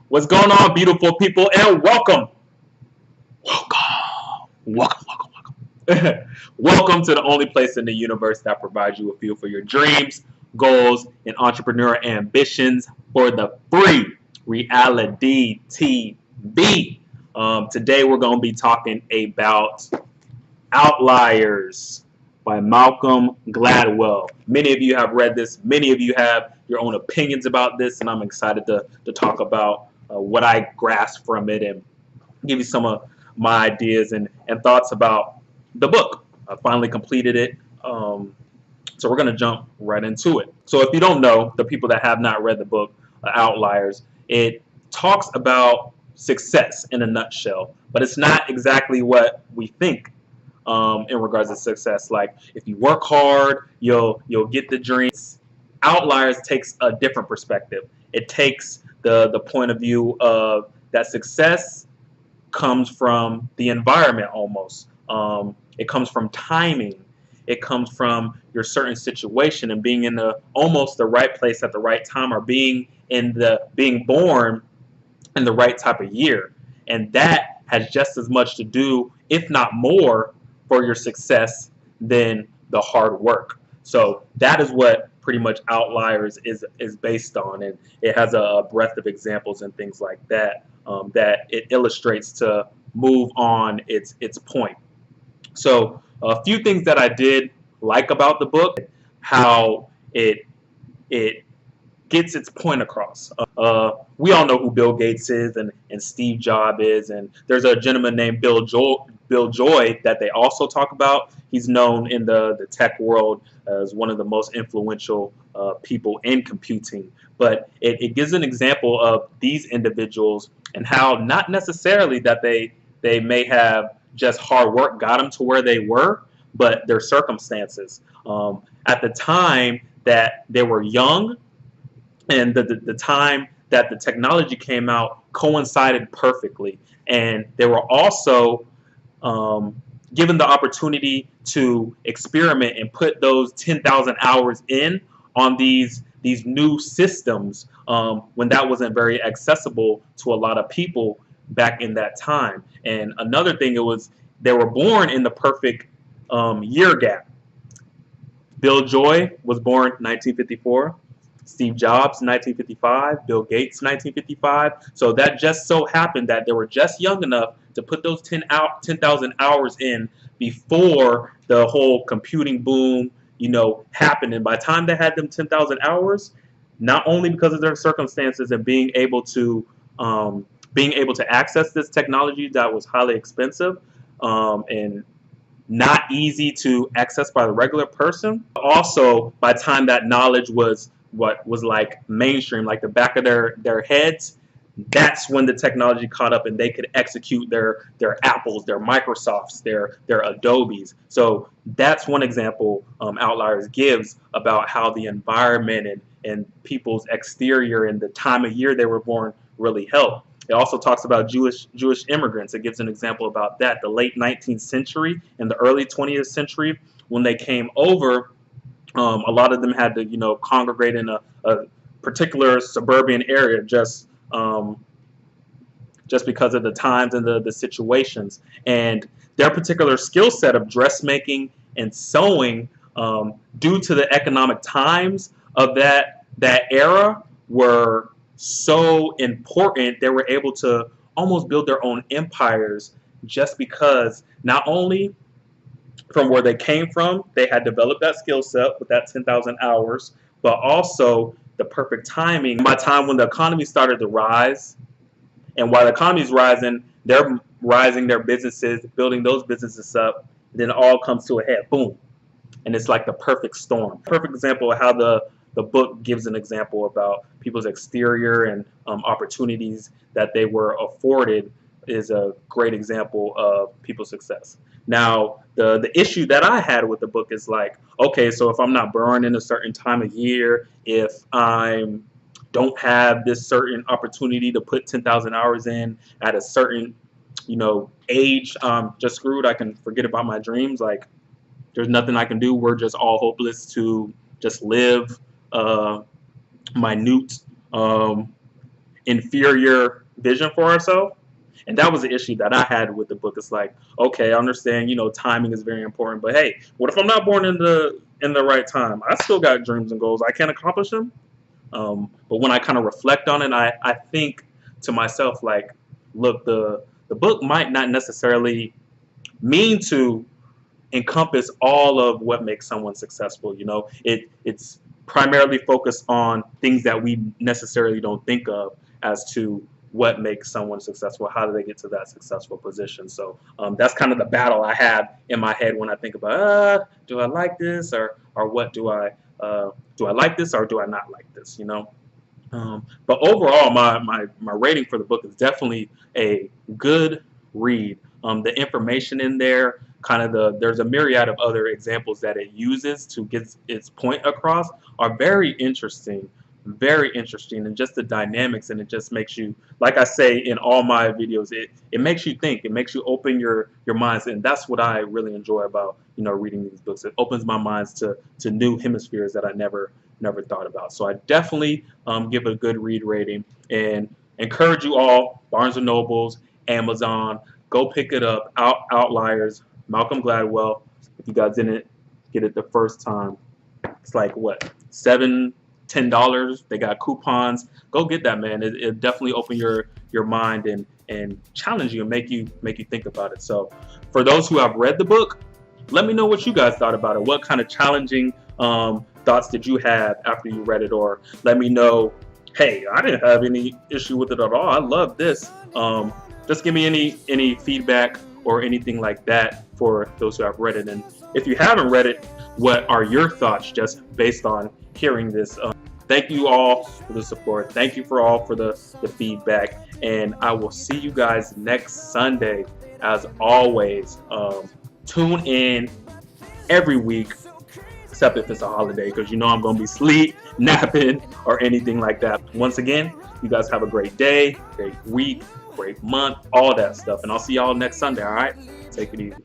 What's going on, beautiful people, and welcome, welcome, welcome. Welcome to the only place in the universe that provides you a feel for your dreams, goals, and entrepreneur ambitions for the free reality TV. Today we're going to be talking about Outliers by Malcolm Gladwell. Many of you have read this. Many of you have your own opinions about this, and I'm excited to talk about what I grasp from it and give you some of my ideas and thoughts about the book. I finally completed it, so we're going to jump right into it. So if you don't know, the people that have not read the book, Outliers, it talks about success in a nutshell, but it's not exactly what we think in regards to success. Like if you work hard, you'll get the dreams. Outliers takes a different perspective. It takes the point of view of that success comes from the environment almost. It comes from timing. It comes from your certain situation and being in the almost the right place at the right time, or being born in the right type of year. And that has just as much to do, if not more, for your success than the hard work. So that is what pretty much Outliers is based on, and it has a breadth of examples and things like that that it illustrates to move on its point. So a few things that I did like about the book, how it gets its point across. We all know who Bill Gates is and Steve Jobs is, and there's a gentleman named Bill Joy that they also talk about. He's known in the tech world as one of the most influential people in computing. But it gives an example of these individuals and how not necessarily that they may have just hard work got them to where they were, but their circumstances. At the time that they were young, and the time that the technology came out coincided perfectly. And they were also given the opportunity to experiment and put those 10,000 hours in on these new systems when that wasn't very accessible to a lot of people back in that time. And another thing, they were born in the perfect year gap. Bill Joy was born 1954. Steve Jobs, 1955, Bill Gates, 1955. So that just so happened that they were just young enough to put those 10,000 hours in before the whole computing boom, happened. And by the time they had them 10,000 hours, not only because of their circumstances and being able to access this technology that was highly expensive and not easy to access by the regular person, but also by the time that knowledge was what was like mainstream, like the back of their heads, that's when the technology caught up and they could execute their Apples, their Microsofts, their Adobes. So that's one example Outliers gives about how the environment and people's exterior and the time of year they were born really help. It also talks about Jewish immigrants. It gives an example about that. The late 19th century and the early 20th century, when they came over, a lot of them had to, congregate in a particular suburban area just because of the times and the situations. And their particular skill set of dressmaking and sewing, due to the economic times of that era, were so important. They were able to almost build their own empires just because not only from where they came from, they had developed that skill set with that 10,000 hours, but also the perfect timing. By the time when the economy started to rise, and while the economy's rising, they're rising their businesses, building those businesses up, then it all comes to a head, boom. And it's like the perfect storm. Perfect example of how the book gives an example about people's exterior and opportunities that they were afforded is a great example of people's success. Now, the issue that I had with the book is like, okay, so if I'm not born in a certain time of year, if I don't have this certain opportunity to put 10,000 hours in at a certain, age, just screwed. I can forget about my dreams. Like, there's nothing I can do. We're just all hopeless to just live minute inferior vision for ourselves. And that was the issue that I had with the book. It's like, okay, I understand, timing is very important, but hey, what if I'm not born in the right time? I still got dreams and goals. I can't accomplish them. But when I kind of reflect on it, I think to myself, like, look, the book might not necessarily mean to encompass all of what makes someone successful. It's primarily focused on things that we necessarily don't think of as to what makes someone successful. How do they get to that successful position? So that's kind of the battle I have in my head when I think about, do I like this, or what do I like this, or do I not like this? But overall, my rating for the book is definitely a good read. The information in there, there's a myriad of other examples that it uses to get its point across, are very interesting, and just the dynamics, and it just makes you, like I say in all my videos, it makes you think, it makes you open your minds, and that's what I really enjoy about reading these books. It opens my minds to new hemispheres that I never thought about. So I definitely give it a good read rating, and encourage you all, Barnes & Nobles, Amazon, go pick it up. Outliers, Malcolm Gladwell. If you guys didn't get it the first time, it's like what, $10. They got coupons. Go get that, man. It definitely open your mind and challenge you and make you think about it. So for those who have read the book, let me know what you guys thought about it. What kind of challenging thoughts did you have after you read it? Or let me know, hey, I didn't have any issue with it at all. I love this. Just give me any feedback or anything like that for those who have read it. And if you haven't read it, what are your thoughts just based on hearing this? Thank you all for the support. Thank you for the feedback. And I will see you guys next Sunday. As always, tune in every week, except if it's a holiday, because I'm going to be sleep, napping, or anything like that. Once again, you guys have a great day, great week, great month, all that stuff. And I'll see y'all next Sunday, all right? Take it easy.